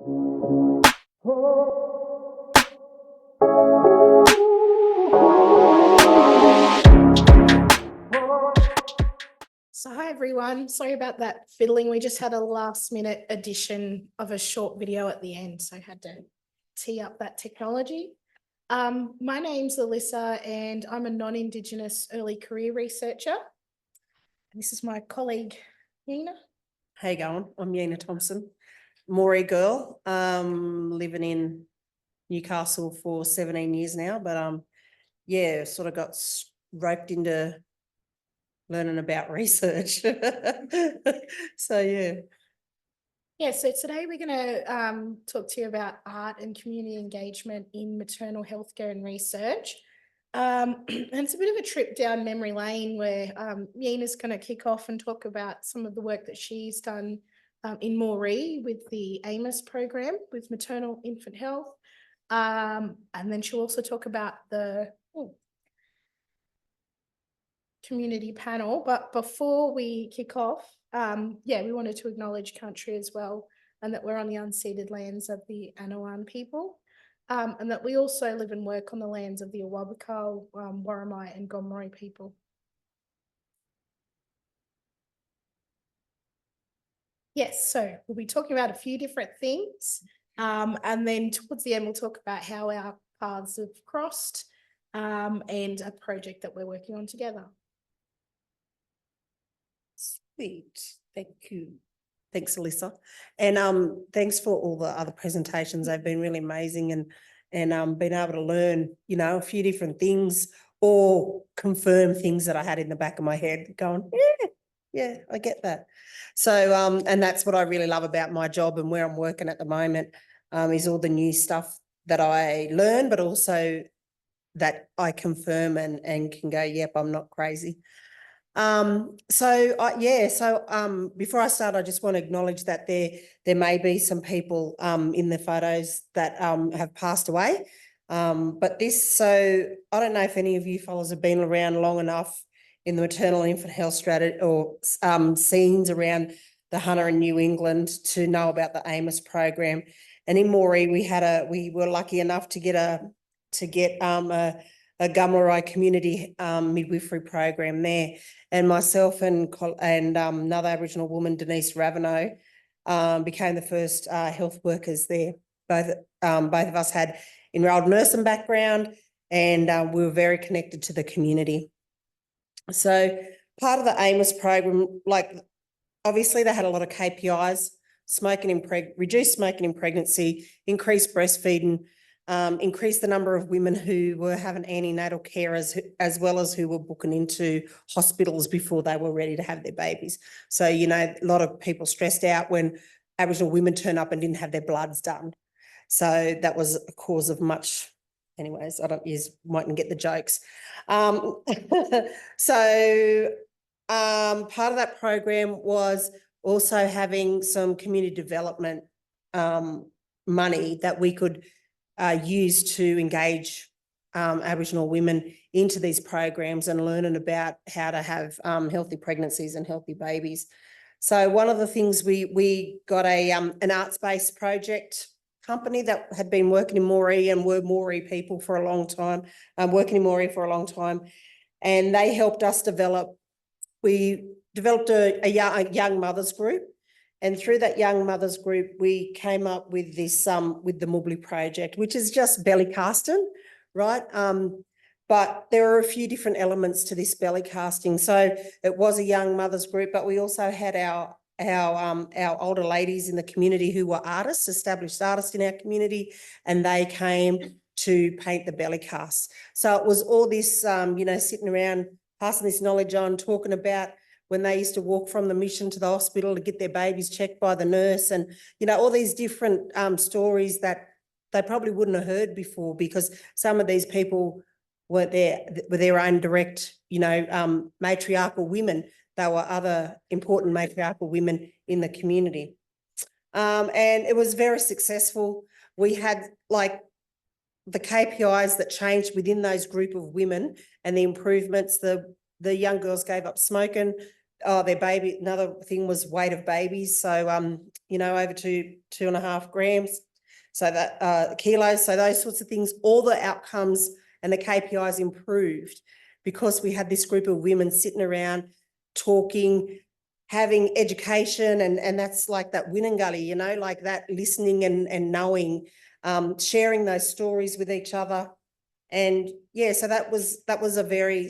So hi everyone, sorry about that fiddling. We just had a last minute addition of a short video at the end, so I had to tee up that technology. My name's Elissa and I'm a non-Indigenous early career researcher. And this is my colleague, Yeena. How you going? I'm Yeena Thompson, Moree girl, living in Newcastle for 17 years now, but yeah, sort of got roped into learning about research. So yeah. Yeah, so today we're going to talk to you about art and community engagement in maternal healthcare and research. And it's a bit of a trip down memory lane where Yeena's going to kick off and talk about some of the work that she's done in Moree with the AMIS program with maternal infant health. And then she'll also talk about the community panel. But before we kick off, yeah, we wanted to acknowledge country as well, and that we're on the unceded lands of the Anawan people, and that we also live and work on the lands of the Awabakal, Worimi and Gomeroi people. Yes, so we'll be talking about a few different things, and then towards the end we'll talk about how our paths have crossed, and a project that we're working on together. Sweet, thank you. Thanks, Elissa. And thanks for all the other presentations. They've been really amazing, and been able to learn, you know, a few different things or confirm things that I had in the back of my head going, yeah, I get that. So and that's what I really love about my job and where I'm working at the moment, is all the new stuff that I learn, but also that I confirm and can go, yep, I'm not crazy. So before I start, I just want to acknowledge that there may be some people in the photos that have passed away. But so I don't know if any of you fellows have been around long enough in the maternal and infant health strategy or scenes around the Hunter in New England to know about the AMIS program. And in Moree, we were lucky enough to get a Gomeroi community midwifery program there. And myself and another Aboriginal woman, Denise Raveneau, became the first health workers there. Both of us had enrolled nursing background, and we were very connected to the community. So part of the AMIS program, like obviously they had a lot of KPIs, reduced smoking in pregnancy, increased breastfeeding, increase the number of women who were having antenatal care as well as who were booking into hospitals before they were ready to have their babies. So, you know, a lot of people stressed out when Aboriginal women turn up and didn't have their bloods done. So that was a cause of much, anyways, you mightn't get the jokes. So part of that program was also having some community development money that we could used to engage Aboriginal women into these programs and learning about how to have healthy pregnancies and healthy babies. So one of the things we got an arts-based project company that had been working in Moree and were Moree people for a long time, working in Moree for a long time, and they helped us develop. We developed a young mothers group. And through that young mothers group, we came up with this, with the Moree project, which is just belly casting, right? But there are a few different elements to this belly casting. So it was a young mothers group, but we also had our older ladies in the community who were artists, established artists in our community, and they came to paint the belly cast. So it was all this, you know, sitting around, passing this knowledge on, talking about when they used to walk from the mission to the hospital to get their babies checked by the nurse, and, you know, all these different stories that they probably wouldn't have heard before, because some of these people weren't there, were their own direct, you know, matriarchal women. They were other important matriarchal women in the community. And it was very successful. We had like the KPIs that changed within those group of women and the improvements. The young girls gave up smoking. Oh, their baby, another thing was weight of babies. So over 2.5 grams. So that kilos, so those sorts of things, all the outcomes and the KPIs improved because we had this group of women sitting around talking, having education, and that's like that Winnangalli, like that listening and knowing, sharing those stories with each other. And yeah, so that was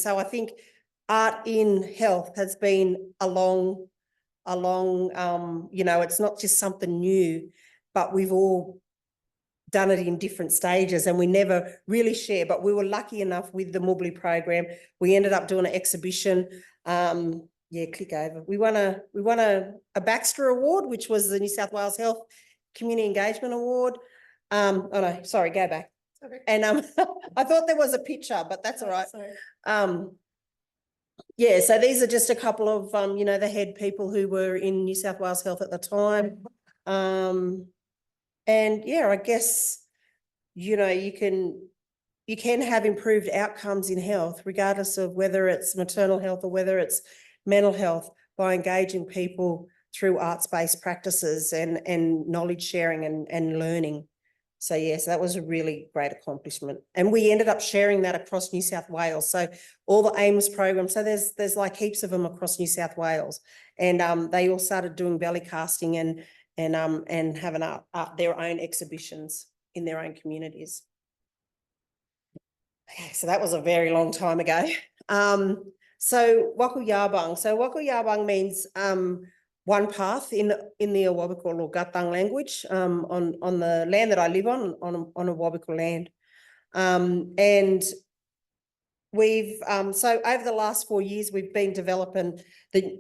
so I think art in health has been a long, it's not just something new, but we've all done it in different stages and we never really share, but we were lucky enough with the Moree program. We ended up doing an exhibition. Click over. We won a Baxter Award, which was the New South Wales Health Community Engagement Award. Oh no, sorry, go back. Okay. And I thought there was a picture, but that's all right. Sorry. Yeah, so these are just a couple of the head people who were in New South Wales Health at the time. And yeah, I guess, you can have improved outcomes in health, regardless of whether it's maternal health or whether it's mental health, by engaging people through arts-based practices and knowledge sharing and learning. So yes, that was a really great accomplishment. And we ended up sharing that across New South Wales. So all the AIMS programs, so there's like heaps of them across New South Wales. And they all started doing belly casting and having their own exhibitions in their own communities. Okay, so that was a very long time ago. So Waku Yabang. So Waku Yabang means one path in the Awabakal or Gatang language on the land that I live on Awabakal land. And we've so over the last 4 years we've been developing the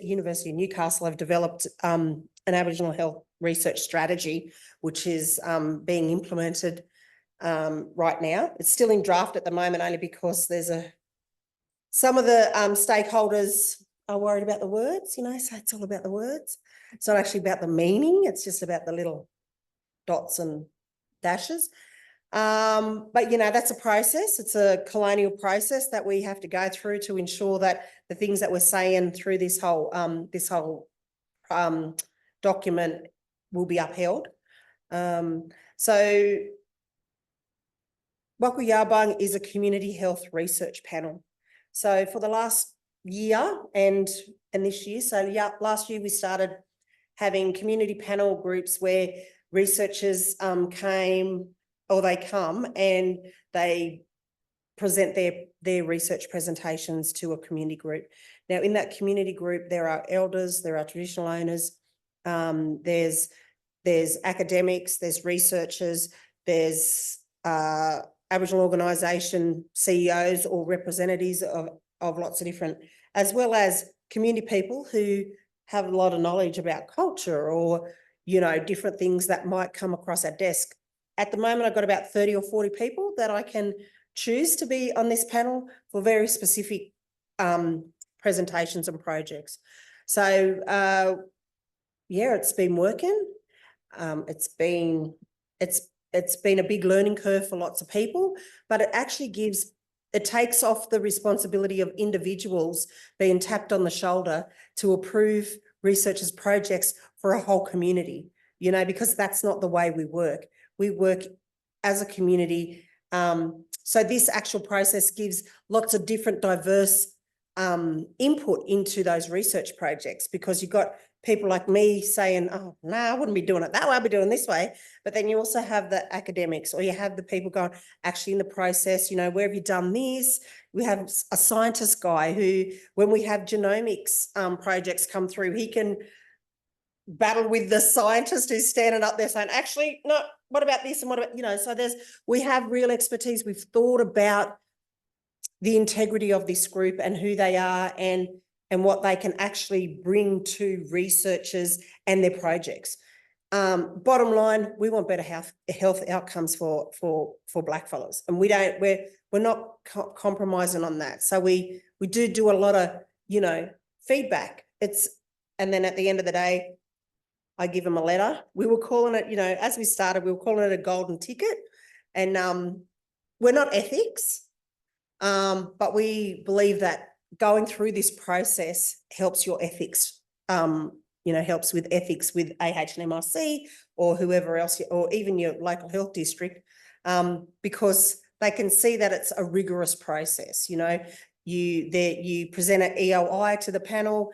University of Newcastle have developed an Aboriginal Health Research Strategy, which is being implemented right now. It's still in draft at the moment, only because there's some of the stakeholders are worried about the words, so it's all about the words. It's not actually about the meaning, it's just about the little dots and dashes. But that's a process. It's a colonial process that we have to go through to ensure that the things that we're saying through this whole document will be upheld. So Waku Yabang is a community health research panel. So for the last year and this year, so yeah, last year we started having community panel groups where researchers come and they present their research presentations to a community group. Now, in that community group, there are elders, there are traditional owners, there's academics, there's researchers, there's Aboriginal organisation CEOs or representatives of lots of different, as well as community people who have a lot of knowledge about culture or, different things that might come across our desk. At the moment, I've got about 30 or 40 people that I can choose to be on this panel for very specific presentations and projects. So, yeah, it's been working. It's been a big learning curve for lots of people, but it actually takes off the responsibility of individuals being tapped on the shoulder to approve researchers' projects for a whole community, because that's not the way we work. We work as a community. So this actual process gives lots of different diverse input into those research projects, because you've got people like me saying, oh, no, I wouldn't be doing it that way, I'll be doing this way. But then you also have the academics, or you have the people going, actually in the process, where have you done this? We have a scientist guy who, when we have genomics projects come through, he can battle with the scientist who's standing up there saying, actually, no, what about this and what about, so we have real expertise. We've thought about the integrity of this group and who they are and what they can actually bring to researchers and their projects. Bottom line, we want better health outcomes for blackfellas, and we're not compromising on that. So we do a lot of feedback. And then at the end of the day, I give them a letter. We were calling it, as we started, we were calling it a golden ticket, and we're not ethics, but we believe that going through this process helps your ethics, helps with ethics with AHMRC or whoever else, or even your local health district, because they can see that it's a rigorous process. You present an EOI to the panel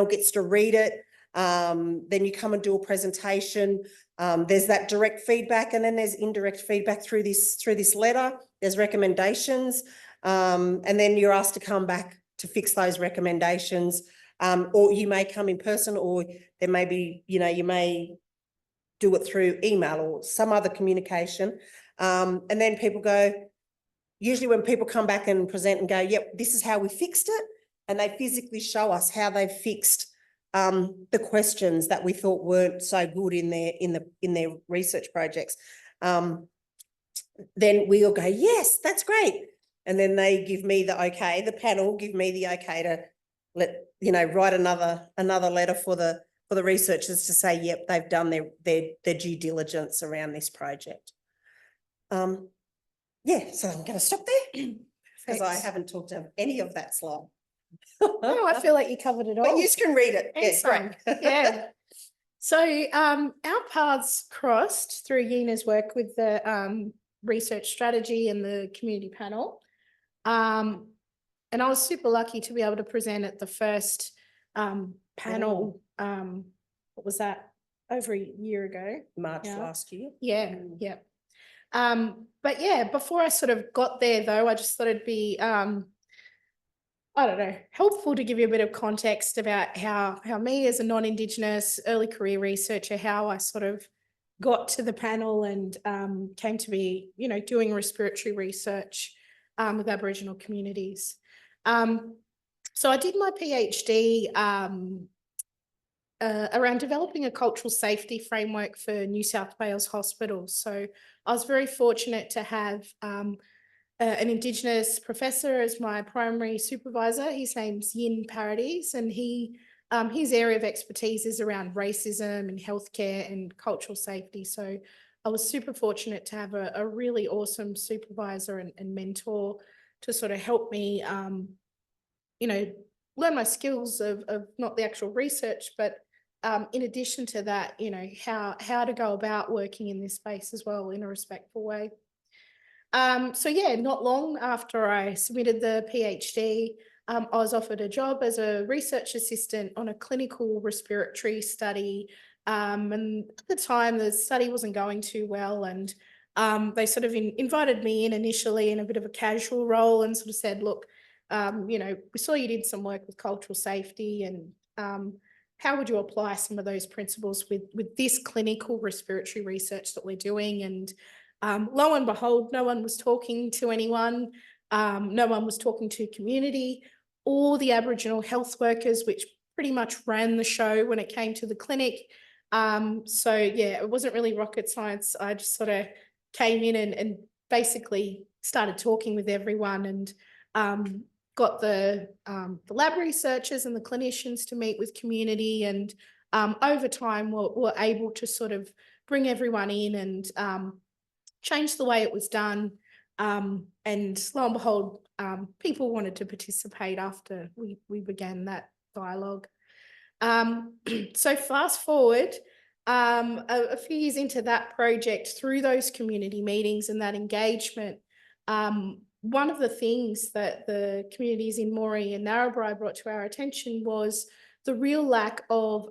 gets to read it, then you come and do a presentation. There's that direct feedback, and then there's indirect feedback through this letter. There's recommendations, and then you're asked to come back to fix those recommendations, or you may come in person, or there may be, you may do it through email or some other communication. And then people go, usually when people come back and present and go, yep, this is how we fixed it, and they physically show us how they've fixed the questions that we thought weren't so good in their research projects, then we'll go, yes, that's great. And then they give me the okay, the panel give me the okay to write another letter for the researchers to say, yep, they've done their due diligence around this project. Yeah, so I'm going to stop there because I haven't talked of any of that slide. No, I feel like you covered it all. But you can read it. Yes, Yeah, great. Yeah. So our paths crossed through Yeena's work with the research strategy and the community panel. And I was super lucky to be able to present at the first panel. What was that? Over a year ago. March last year. Yeah, yeah. But yeah, before I sort of got there though, I just thought it'd be I don't know, helpful to give you a bit of context about how me as a non-Indigenous early career researcher, how I sort of got to the panel and came to be, doing respiratory research with Aboriginal communities. So I did my PhD around developing a cultural safety framework for New South Wales hospitals. So I was very fortunate to have an Indigenous professor as my primary supervisor. His name's Yin Paradies, and his area of expertise is around racism and healthcare and cultural safety. So I was super fortunate to have a really awesome supervisor and mentor to sort of help me, learn my skills of not the actual research, but in addition to that, how to go about working in this space as well in a respectful way. So yeah, not long after I submitted the PhD, I was offered a job as a research assistant on a clinical respiratory study. And at the time, the study wasn't going too well, and they sort of invited me in initially in a bit of a casual role and sort of said, look, we saw you did some work with cultural safety, and how would you apply some of those principles with this clinical respiratory research that we're doing? And lo and behold, no one was talking to anyone. No one was talking to community. All the Aboriginal health workers, which pretty much ran the show when it came to the clinic. So yeah, it wasn't really rocket science. I just sort of came in and basically started talking with everyone, and got the lab researchers and the clinicians to meet with community, and over time we're able to sort of bring everyone in and change the way it was done. And lo and behold, people wanted to participate after we began that dialogue. So fast forward a few years into that project, through those community meetings and that engagement, one of the things that the communities in Moree and Narrabri brought to our attention was the real lack of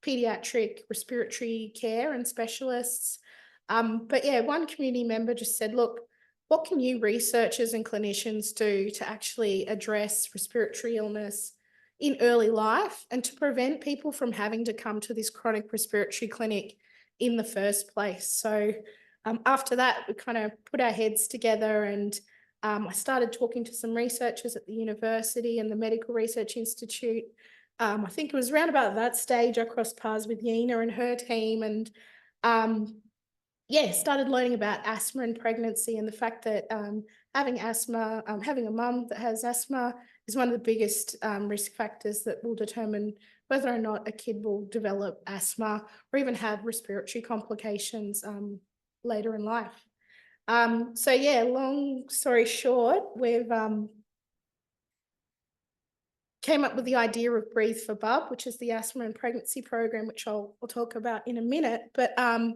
paediatric respiratory care and specialists. But yeah, one community member just said, look, what can you researchers and clinicians do to actually address respiratory illness in early life and to prevent people from having to come to this chronic respiratory clinic in the first place? So after that, we kind of put our heads together, and I started talking to some researchers at the university and the Medical Research Institute. I think it was around about that stage I crossed paths with Yeena and her team, and yeah, started learning about asthma and pregnancy, and the fact that having asthma, having a mum that has asthma is one of the biggest risk factors that will determine whether or not a kid will develop asthma or even have respiratory complications later in life. So yeah, long story short, we've came up with the idea of Breathe for Bub, which is the asthma and pregnancy program, which I'll talk about in a minute. But I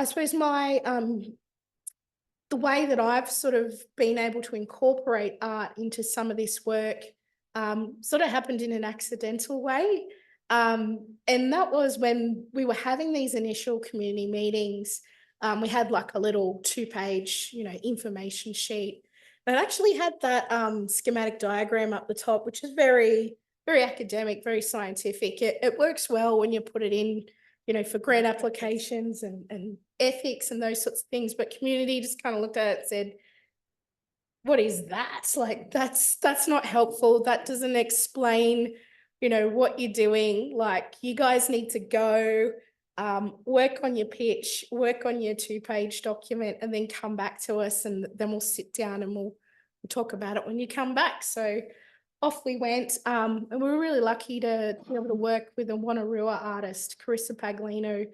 suppose the way that I've sort of been able to incorporate art into some of this work sort of happened in an accidental way. And that was when we were having these initial community meetings. We had like a little 2-page, information sheet. And it actually had that schematic diagram up the top, which is very, very academic, very scientific. It works well when you put it in, for grant applications and ethics and those sorts of things. But community just kind of looked at it and said, what is that? Like, that's not helpful. That doesn't explain, what you're doing. Like, you guys need to go work on your pitch, work on your 2-page document, and then come back to us, and then we'll sit down and we'll talk about it when you come back. So off we went, and we were really lucky to be able to work with a Gomeroi artist, Carissa Paglino,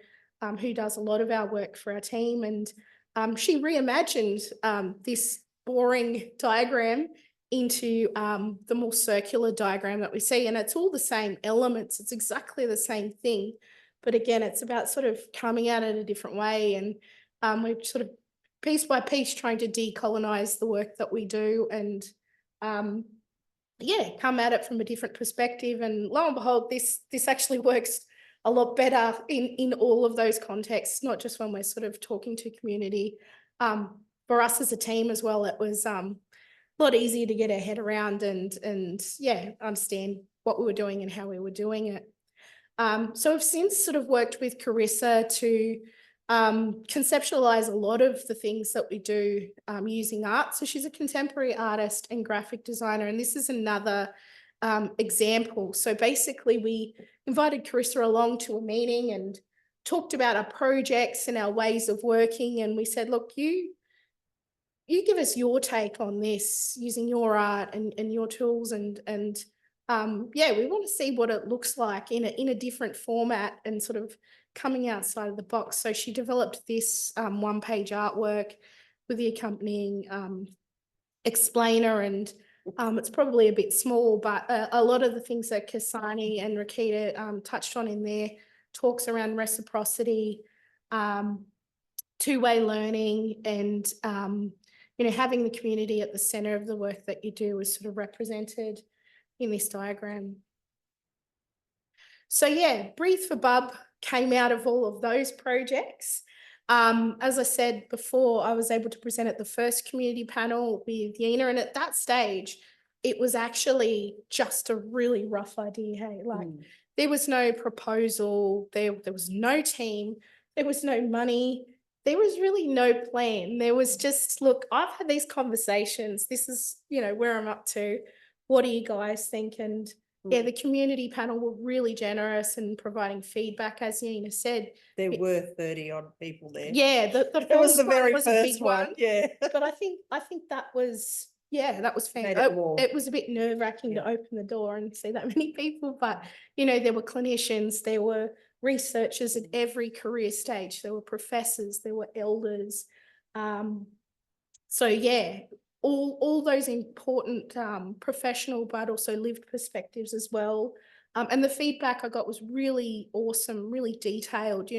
who does a lot of our work for our team. And she reimagined this boring diagram into the more circular diagram that we see. And it's all the same elements. It's exactly the same thing. But again, it's about sort of coming at it a different way. And we're sort of piece by piece trying to decolonize the work that we do and come at it from a different perspective. And lo and behold, this actually works a lot better in all of those contexts, not just when we're sort of talking to community. For us as a team as well, it was a lot easier to get our head around and understand what we were doing and how we were doing it. So I've since sort of worked with Carissa to conceptualize a lot of the things that we do using art. So she's a contemporary artist and graphic designer, and this is another example. So basically we invited Carissa along to a meeting and talked about our projects and our ways of working, and we said, look, you give us your take on this using your art and your tools, and we want to see what it looks like in a different format and sort of coming outside of the box. So she developed this 1-page artwork with the accompanying explainer, and it's probably a bit small, but a lot of the things that Kasani and Rakita touched on in there talks around reciprocity, two-way learning, and having the community at the center of the work that you do is sort of represented in this diagram. So yeah, Breathe for Bub came out of all of those projects. As I said before, I was able to present at the first community panel with Yeena, and at that stage, it was actually just a really rough idea. Hey, like there was no proposal, there was no team, there was no money, there was really no plan. There was just, look, I've had these conversations. This is, where I'm up to. What do you guys think? And yeah, the community panel were really generous in providing feedback, as Yeena said. There were 30-odd people there. Yeah, the it was the very was first one. Yeah. But I think that was, that was fantastic. It was a bit nerve-wracking to open the door and see that many people, but there were clinicians, there were researchers at every career stage, there were professors, there were elders. So yeah, all those important professional but also lived perspectives as well. And the feedback I got was really awesome, really detailed.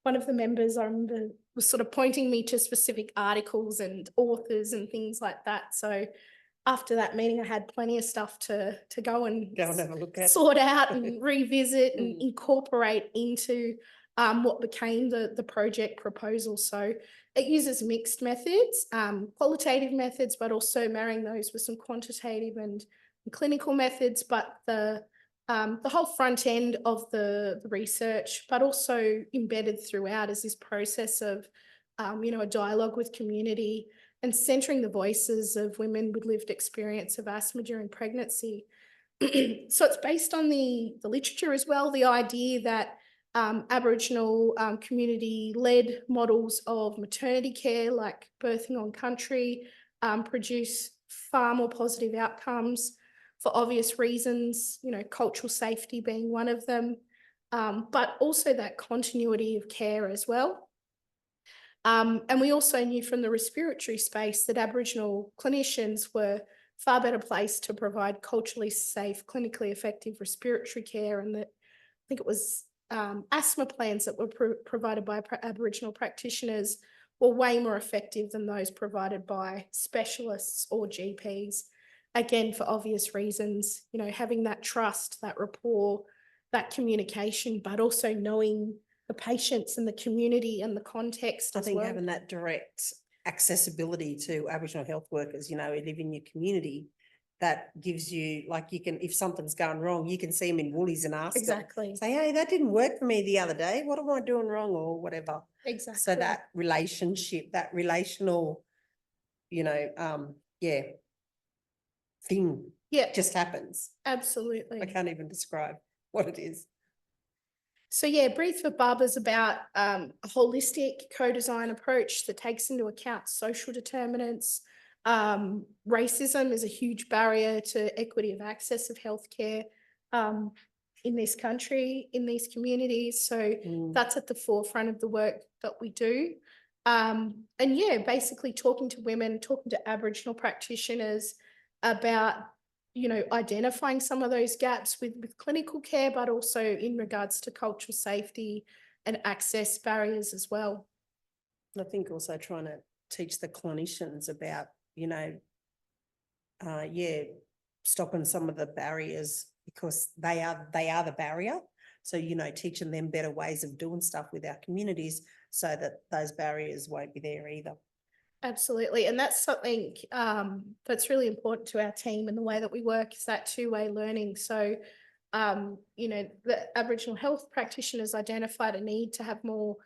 One of the members, I remember, was sort of pointing me to specific articles and authors and things like that. So after that meeting, I had plenty of stuff to go and have a look at, sort out and revisit and incorporate into what became the project proposal. So it uses mixed methods, qualitative methods, but also marrying those with some quantitative and clinical methods. But the whole front end of the research, but also embedded throughout, is this process of, a dialogue with community and centering the voices of women with lived experience of asthma during pregnancy. So it's based on the literature as well, the idea that Aboriginal community-led models of maternity care, like birthing on country, produce far more positive outcomes for obvious reasons, cultural safety being one of them, but also that continuity of care as well. And we also knew from the respiratory space that Aboriginal clinicians were far better placed to provide culturally safe, clinically effective respiratory care, and that I think it was asthma plans that were provided by Aboriginal practitioners were way more effective than those provided by specialists or GPs. Again, for obvious reasons, you know, having that trust, that rapport, that communication, but also knowing the patients and the community and the context I as think well. having that direct accessibility to Aboriginal health workers, you know, who live in your community, that gives you, like, you can, if something's going wrong, you can see them in Woolies and ask Exactly. them, say, hey, that didn't work for me the other day. What am I doing wrong, or whatever? Exactly. So that relationship, that relational, you know, thing just happens. Absolutely. I can't even describe what it is. So yeah, Breathe for Bub is about a holistic co-design approach that takes into account social determinants. Racism is a huge barrier to equity of access of healthcare in this country, in these communities. So that's at the forefront of the work that we do. And yeah, basically talking to women, talking to Aboriginal practitioners about, you know, identifying some of those gaps with clinical care, but also in regards to cultural safety and access barriers as well. I think also trying to teach the clinicians about, you know, stopping some of the barriers, because they are the barrier. So, you know, teaching them better ways of doing stuff with our communities so that those barriers won't be there either. Absolutely. And that's something that's really important to our team and the way that we work, is that two-way learning. So, you know, the Aboriginal health practitioners identified a need to have more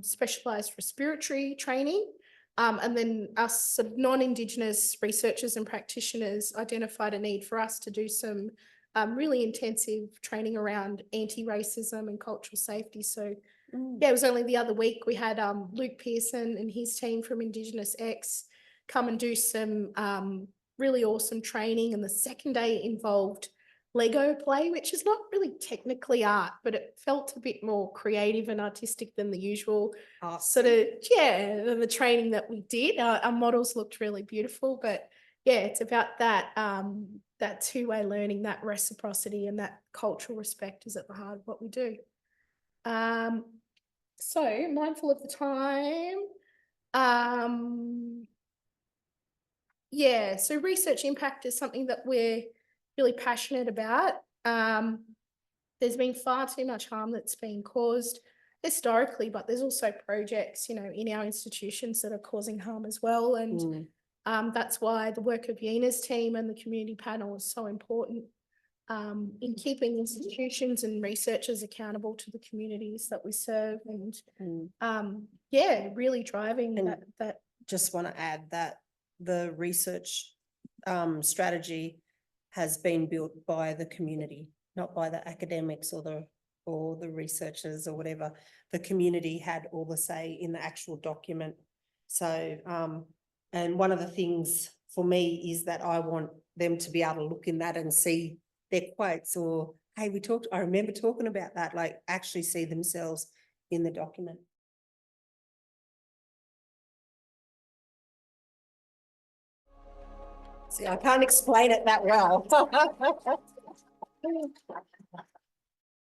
specialised respiratory training. And then us sort of non-Indigenous researchers and practitioners identified a need for us to do some really intensive training around anti-racism and cultural safety. So yeah, it was only the other week we had Luke Pearson and his team from Indigenous X come and do some really awesome training. And the second day involved Lego play, which is not really technically art, but it felt a bit more creative and artistic than the usual sort of, than the training that we did. Our models looked really beautiful, but yeah, it's about that that two-way learning, that reciprocity, and that cultural respect is at the heart of what we do. So mindful of the time. Yeah, so research impact is something that we're really passionate about. There's been far too much harm that's been caused historically, but there's also projects, you know, in our institutions that are causing harm as well. And that's why the work of Yeena's team and the community panel is so important in keeping institutions and researchers accountable to the communities that we serve, and really driving that. Just want to add that the research strategy has been built by the community, not by the academics or the researchers or whatever. The community had all the say in the actual document. So, and one of the things for me is that I want them to be able to look in that and see their quotes, or, hey, I remember talking about that, like actually see themselves in the document. See, I can't explain it that well.